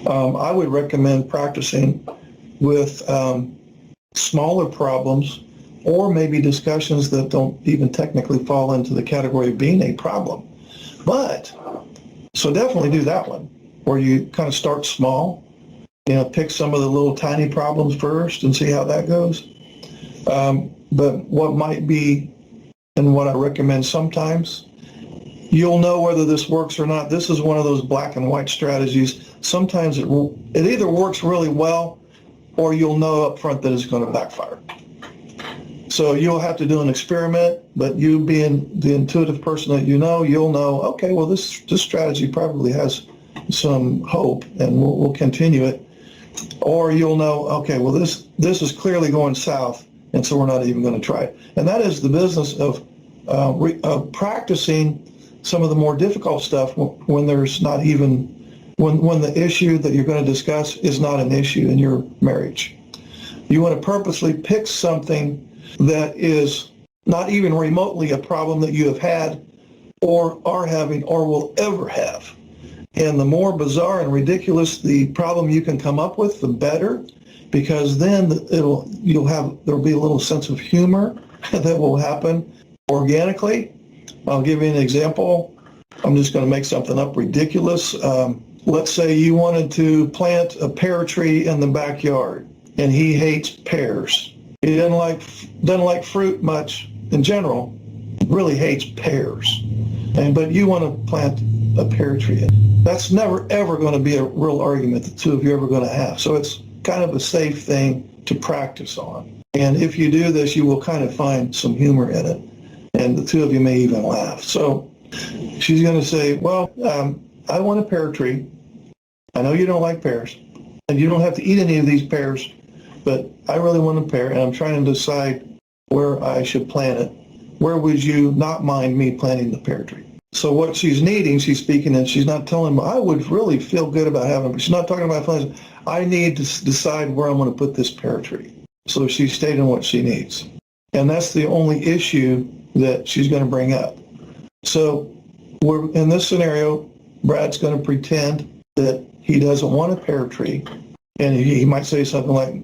I would recommend practicing with smaller problems, or maybe discussions that don't even technically fall into the category of being a problem. But, so definitely do that one, where you kind of start small, pick some of the little tiny problems first and see how that goes. But what might be, and what I recommend sometimes, you'll know whether this works or not. This is one of those black and white strategies. Sometimes it either works really well, or you'll know up front that it's going to backfire. So you'll have to do an experiment, but you being the intuitive person that you'll know, okay, well, this strategy probably has some hope, and we'll continue it. Or you'll know, okay, well, this is clearly going south, and so we're not even going to try it. And that is the business of practicing some of the more difficult stuff when there's not even, when the issue that you're going to discuss is not an issue in your marriage. You want to purposely pick something that is not even remotely a problem that you have had or are having or will ever have. And the more bizarre and ridiculous the problem you can come up with, the better, because then there'll be a little sense of humor that will happen organically. I'll give you an example. I'm just going to make something up ridiculous. Let's say you wanted to plant a pear tree in the backyard, and he hates pears. He doesn't like fruit much in general, really hates pears. But you want to plant a pear tree. That's never, ever going to be a real argument the two of you are ever going to have. So it's kind of a safe thing to practice on. And if you do this, you will kind of find some humor in it. And the two of you may even laugh. So she's going to say, well, I want a pear tree. I know you don't like pears, and you don't have to eat any of these pears, but I really want a pear, and I'm trying to decide where I should plant it. Where would you not mind me planting the pear tree? So what she's needing, she's speaking, and she's not telling me, I would really feel good about having it. She's not talking about feelings. I need to decide where I'm going to put this pear tree. So she's stating what she needs. And that's the only issue that she's going to bring up. So we're in this scenario, Brad's going to pretend that he doesn't want a pear tree. And he might say something like,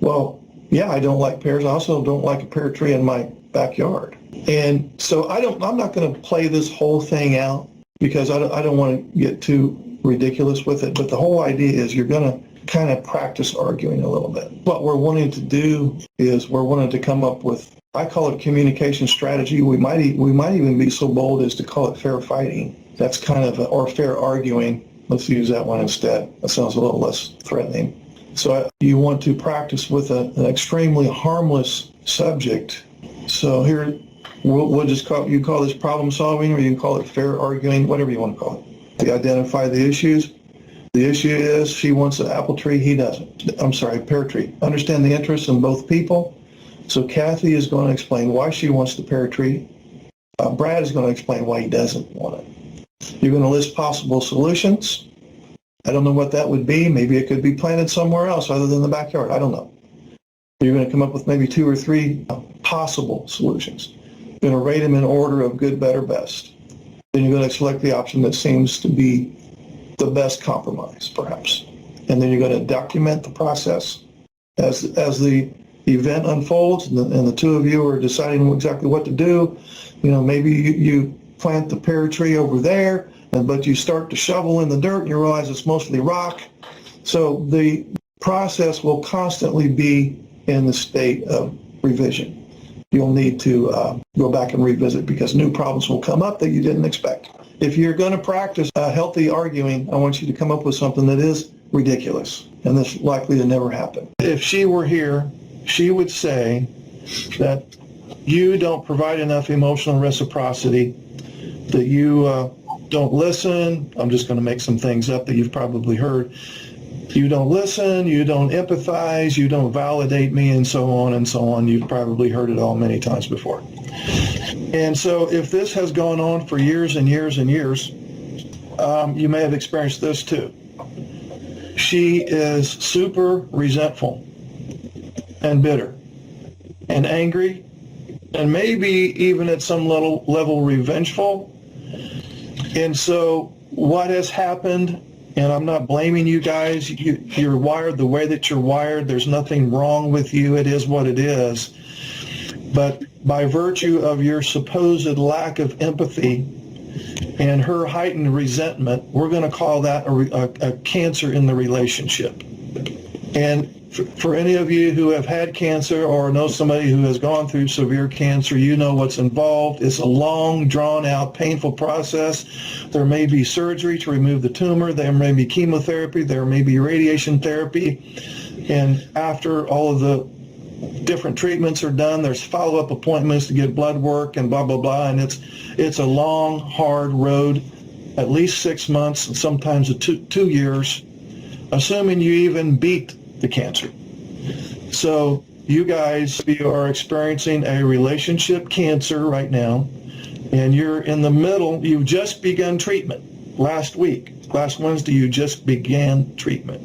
well, yeah, I don't like pears. I also don't like a pear tree in my backyard. And so I'm not going to play this whole thing out because I don't want to get too ridiculous with it. But the whole idea is you're going to kind of practice arguing a little bit. What we're wanting to do is we're wanting to come up with, I call it communication strategy. We might even be so bold as to call it fair fighting. That's kind of, or fair arguing. Let's use that one instead. That sounds a little less threatening. So you want to practice with an extremely harmless subject. So here, we'll just you call this problem solving, or you can call it fair arguing, whatever you want to call it. You identify the issues. The issue is she wants an apple tree, he doesn't. I'm sorry, pear tree. Understand the interests in both people. So Kathy is going to explain why she wants the pear tree. Brad is going to explain why he doesn't want it. You're going to list possible solutions. I don't know what that would be. Maybe it could be planted somewhere else other than the backyard. I don't know. You're going to come up with maybe 2 or 3 possible solutions. You're going to rate them in order of good, better, best. Then you're going to select the option that seems to be the best compromise, perhaps. And then you're going to document the process as the event unfolds, and the two of you are deciding exactly what to do. Maybe you plant the pear tree over there, but you start to shovel in the dirt and you realize it's mostly rock. So the process will constantly be in the state of revision. You'll need to go back and revisit because new problems will come up that you didn't expect. If you're going to practice healthy arguing, I want you to come up with something that is ridiculous, and this is likely to never happen. If she were here, she would say that you don't provide enough emotional reciprocity, that you don't listen. I'm just going to make some things up that you've probably heard. You don't listen, you don't empathize, you don't validate me, and so on and so on. You've probably heard it all many times before. And so if this has gone on for years and years and years, you may have experienced this too. She is super resentful and bitter and angry and maybe even at some level revengeful. And so what has happened And I'm not blaming you guys. You're wired the way that you're wired. There's nothing wrong with you. It is what it is. But by virtue of your supposed lack of empathy and her heightened resentment, we're going to call that a cancer in the relationship. And for any of you who have had cancer or know somebody who has gone through severe cancer, you know what's involved. It's a long, drawn-out, painful process. There may be surgery to remove the tumor. There may be chemotherapy. There may be radiation therapy. And after all of the different treatments are done, there's follow-up appointments to get blood work and blah, blah, blah. And it's a long, hard road, at least 6 months and sometimes 2 years, assuming you even beat the cancer. So you guys are experiencing a relationship cancer right now, and you're in the middle. You've just begun treatment last week. Last Wednesday, you just began treatment.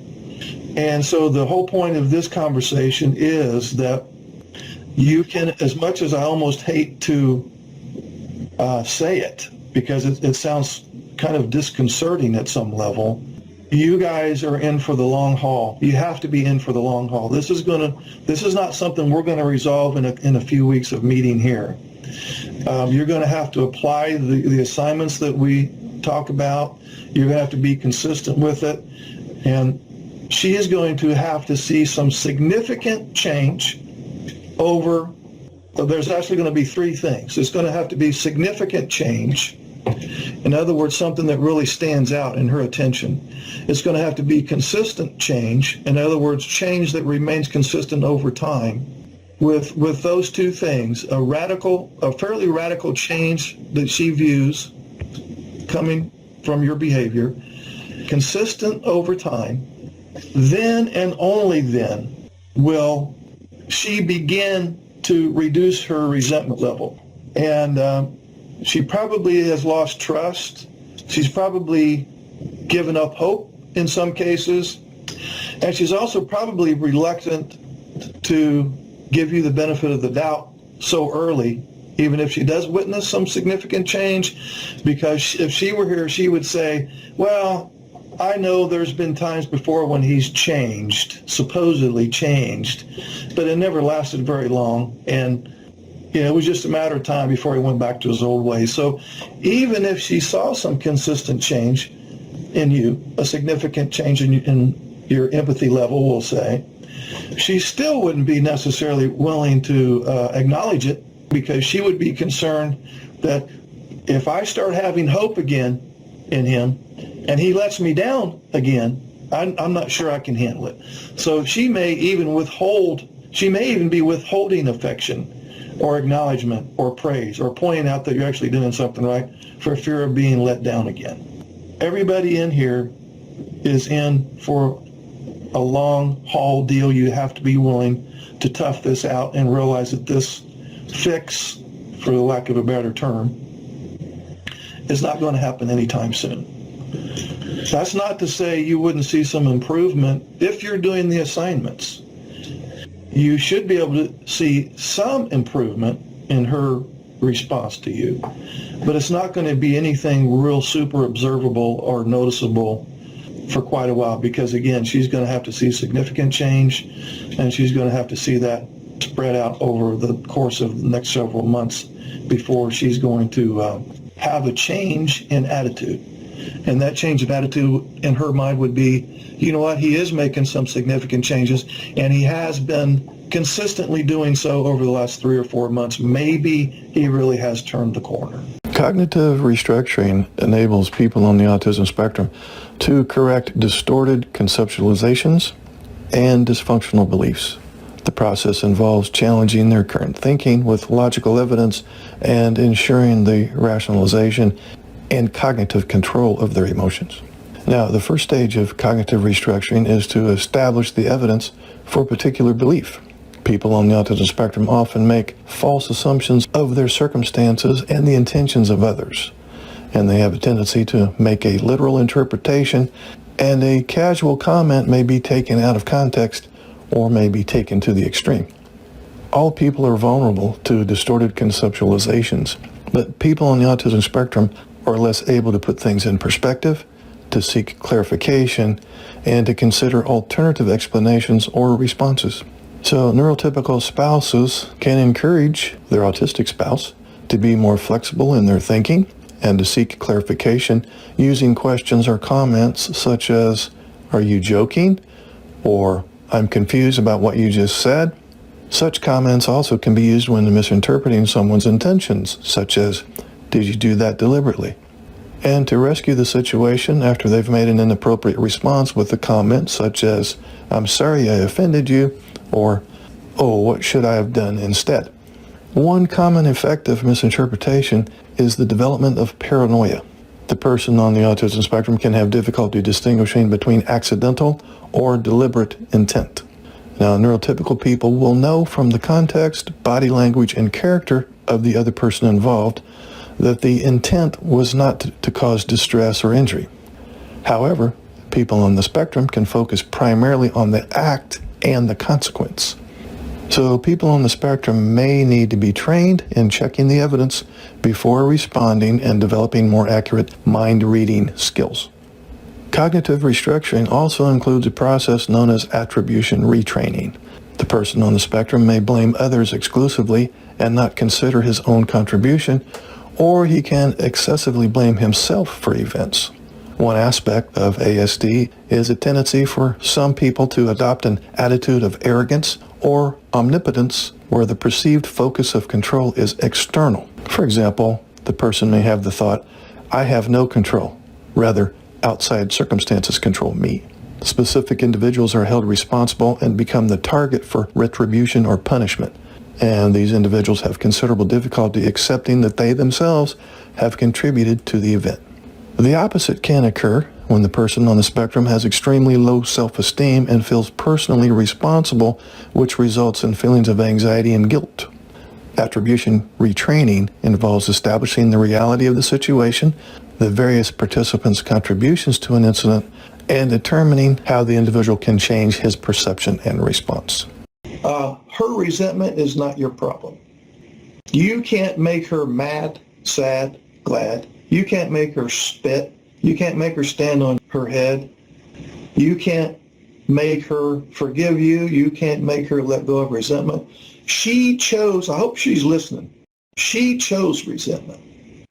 And so the whole point of this conversation is that you can, as much as I almost hate to say it, because it sounds kind of disconcerting at some level, you guys are in for the long haul. You have to be in for the long haul. This is not something we're going to resolve in a few weeks of meeting here. You're going to have to apply the assignments that we talk about. You're going to have to be consistent with it. And she is going to have to see some significant change over, there's actually going to be 3 things. It's going to have to be significant change. In other words, something that really stands out in her attention. It's going to have to be consistent change. In other words, change that remains consistent over time. With those 2 things, a fairly radical change that she views coming from your behavior, consistent over time, then and only then will she begin to reduce her resentment level. And she probably has lost trust. She's probably given up hope in some cases. And she's also probably reluctant to give you the benefit of the doubt so early, even if she does witness some significant change, because if she were here, she would say, well, I know there's been times before when he's changed, supposedly changed, but it never lasted very long. And it was just a matter of time before he went back to his old ways. So even if she saw some consistent change in you, a significant change in your empathy level, we'll say, she still wouldn't be necessarily willing to acknowledge it, because she would be concerned that if I start having hope again in him and he lets me down again, I'm not sure I can handle it. So she may even be withholding affection or acknowledgement or praise or pointing out that you're actually doing something right for fear of being let down again. Everybody in here is in for a long haul deal. You have to be willing to tough this out and realize that this fix, for the lack of a better term, is not going to happen anytime soon. That's not to say you wouldn't see some improvement if you're doing the assignments. You should be able to see some improvement in her response to you, but it's not going to be anything real super observable or noticeable for quite a while, because again, she's going to have to see significant change, and she's going to have to see that spread out over the course of the next several months before she's going to have a change in attitude. And that change of attitude in her mind would be, you know what, he is making some significant changes, and he has been consistently doing so over the last 3 or 4 months. Maybe he really has turned the corner. Cognitive restructuring enables people on the autism spectrum to correct distorted conceptualizations and dysfunctional beliefs. The process involves challenging their current thinking with logical evidence and ensuring the rationalization and cognitive control of their emotions. Now, the first stage of cognitive restructuring is to establish the evidence for a particular belief. People on the autism spectrum often make false assumptions of their circumstances and the intentions of others, and they have a tendency to make a literal interpretation, and a casual comment may be taken out of context or may be taken to the extreme. All people are vulnerable to distorted conceptualizations, but people on the autism spectrum are less able to put things in perspective to seek clarification, and to consider alternative explanations or responses. So neurotypical spouses can encourage their autistic spouse to be more flexible in their thinking and to seek clarification using questions or comments such as, "Are you joking?" or "I'm confused about what you just said." Such comments also can be used when misinterpreting someone's intentions, such as, "Did you do that deliberately?" And to rescue the situation after they've made an inappropriate response with a comment such as, "I'm sorry I offended you," or, "Oh, what should I have done instead?" One common effect of misinterpretation is the development of paranoia. The person on the autism spectrum can have difficulty distinguishing between accidental or deliberate intent. Now, neurotypical people will know from the context, body language, and character of the other person involved that the intent was not to cause distress or injury. However, people on the spectrum can focus primarily on the act and the consequence. So people on the spectrum may need to be trained in checking the evidence before responding and developing more accurate mind-reading skills. Cognitive restructuring also includes a process known as attribution retraining. The person on the spectrum may blame others exclusively and not consider his own contribution, or he can excessively blame himself for events. One aspect of ASD is a tendency for some people to adopt an attitude of arrogance or omnipotence where the perceived focus of control is external. For example, the person may have the thought, "I have no control," rather, "outside circumstances control me." Specific individuals are held responsible and become the target for retribution or punishment. And these individuals have considerable difficulty accepting that they themselves have contributed to the event. The opposite can occur when the person on the spectrum has extremely low self-esteem and feels personally responsible, which results in feelings of anxiety and guilt. Attribution retraining involves establishing the reality of the situation, the various participants' contributions to an incident, and determining how the individual can change his perception and response. Her resentment is not your problem. You can't make her mad, sad, glad. You can't make her spit. You can't make her stand on her head. You can't make her forgive you. You can't make her let go of resentment. She chose, I hope she's listening, she chose resentment.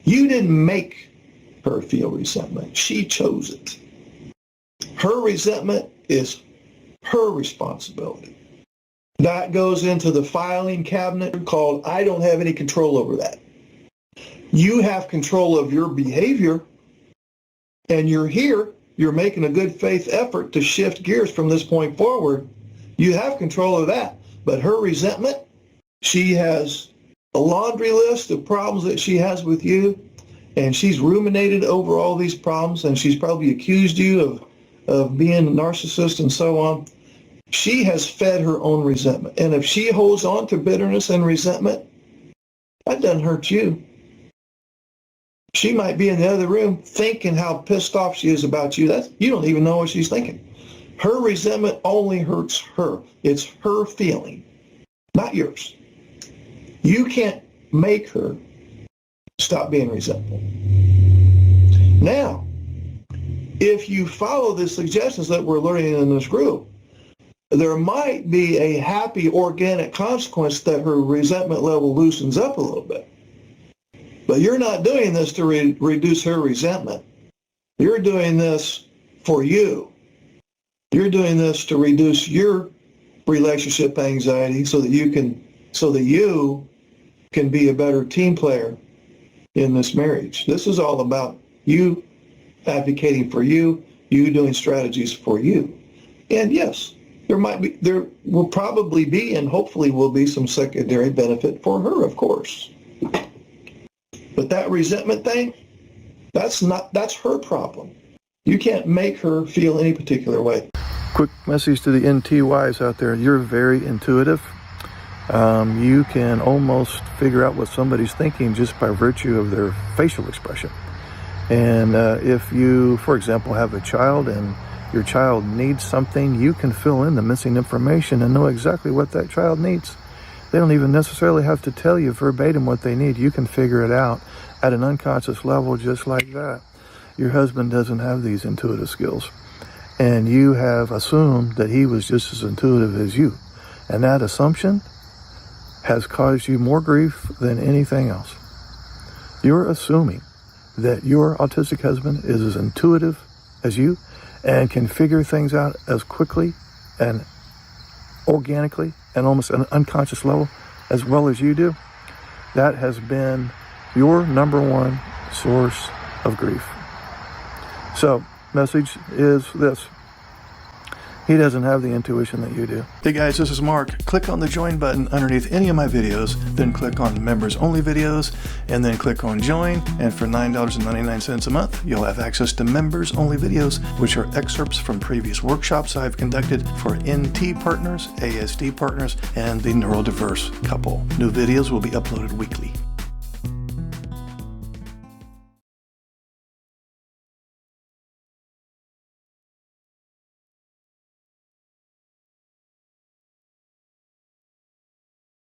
You didn't make her feel resentment. She chose it. Her resentment is her responsibility. That goes into the filing cabinet called "I don't have any control over that." You have control of your behavior, and you're here, you're making a good faith effort to shift gears from this point forward. You have control of that. But her resentment, she has a laundry list of problems that she has with you, and she's ruminated over all these problems, and she's probably accused you of being a narcissist and so on. She has fed her own resentment. And if she holds on to bitterness and resentment, that doesn't hurt you. She might be in the other room thinking how pissed off she is about you. You don't even know what she's thinking. Her resentment only hurts her. It's her feeling, not yours. You can't make her stop being resentful. Now, if you follow the suggestions that we're learning in this group, there might be a happy organic consequence that her resentment level loosens up a little bit. But you're not doing this to reduce her resentment. You're doing this for you. You're doing this to reduce your relationship anxiety so that you can be a better team player in this marriage. This is all about you advocating for you, you doing strategies for you. And yes, there will probably be, and hopefully will be, some secondary benefit for her, of course. But that resentment thing, that's her problem. You can't make her feel any particular way. Quick message to the NT wives out there. You're very intuitive. You can almost figure out what somebody's thinking just by virtue of their facial expression. And if you, for example, have a child and your child needs something, you can fill in the missing information and know exactly what that child needs. They don't even necessarily have to tell you verbatim what they need. You can figure it out at an unconscious level just like that. your husband doesn't have these intuitive skills. And you have assumed that he was just as intuitive as you. And that assumption has caused you more grief than anything else. You're assuming that your autistic husband is as intuitive as you and can figure things out as quickly and organically and almost at an unconscious level as well as you do. That has been your number one source of grief. So, message is this: he doesn't have the intuition that you do. Hey guys, this is Mark. Click on the join button underneath any of my videos, then click on members only videos, and then click on join. And for $9.99 a month, you'll have access to members only videos, which are excerpts from previous workshops I've conducted for NT partners, ASD partners, and the neurodiverse couple. New videos will be uploaded weekly.